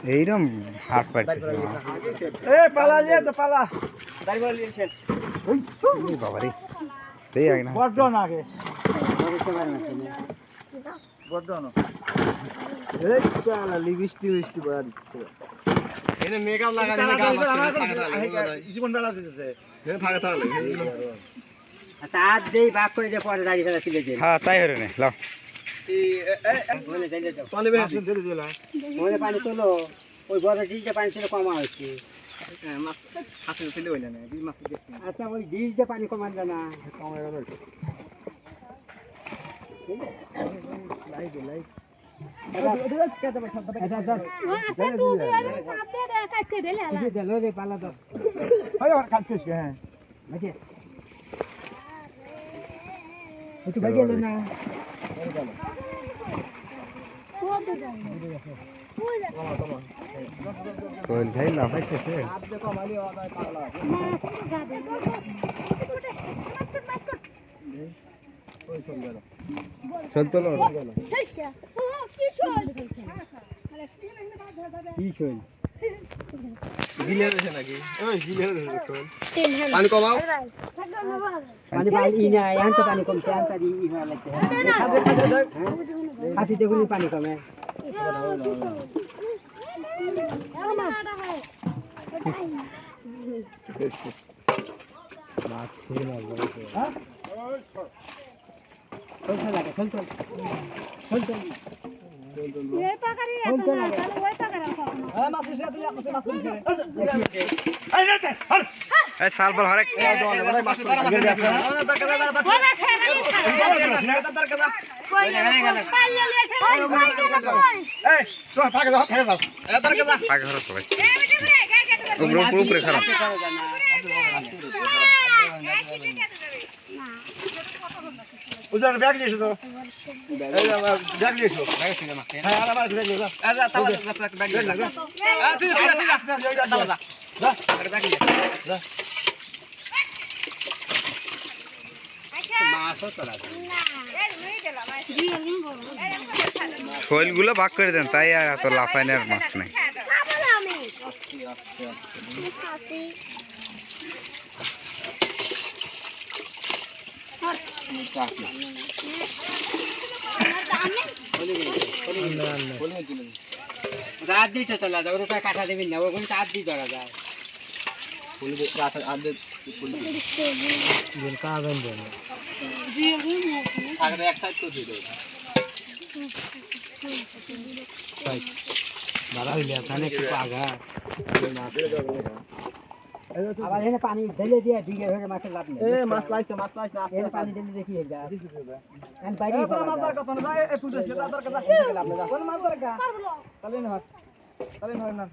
এইরকম হাত পাড়তেছে পালা যে তো পালা বাবারে এই আগে না বড্ড না আগে বড্ড না এই পালা লিপস্টিক লিপস্টিক বড় দিচ্ছে এনে মেকআপ লাগাই জীবন বেলা দিতেছে ফাঁকা থাকলে আচ্ছা আজ যেই ভাগ করে যে পরে দাঁড়িয়ে ফেলা তুলে দিন হ্যাঁ তাই হরে নে লাও পানি তোলো ওই বড় ডিজে পানি ছিল কমা হচ্ছে আচ্ছা ওই ডিজে পানি কমাবে না কোন ভাই লাফাইতেছে চল তোলো কি শোন গিলে দেছে নাকি ওই গিলে দেছে পানি কমাও পানি পানি না এখন তো পানি কমছে এখন তারি ই হওয়া লাগছে হাতি দেখুন পানি কমে সালবল হরেক উপরে খারাপ উজার ব্যাগ নিয়ে এসো তো এই আমার ব্যাগ নিয়ে এসো হ্যাঁ আর আমার ব্যাগ নিয়ে এসো আচ্ছা তাও ব্যাগ নিয়ে এসো তুই যা আরে ব্যাগ নিয়ে যা মাছও তো লাগে শৈলগুলো ভাগ করে দেন তাই আর এত লাফাইনের মাছ নাই রাত দিতে চলা যায় ওটা কাটা দেবেন না ওগুলো রাত দিয়ে ধরা যায় আবার এখানে পানি ঢেলে দিয়ে দিকে হয়ে মাছের লাভ নেই মাছ লাইছে এখানে পানি ঢেলে দেখি তাহলে না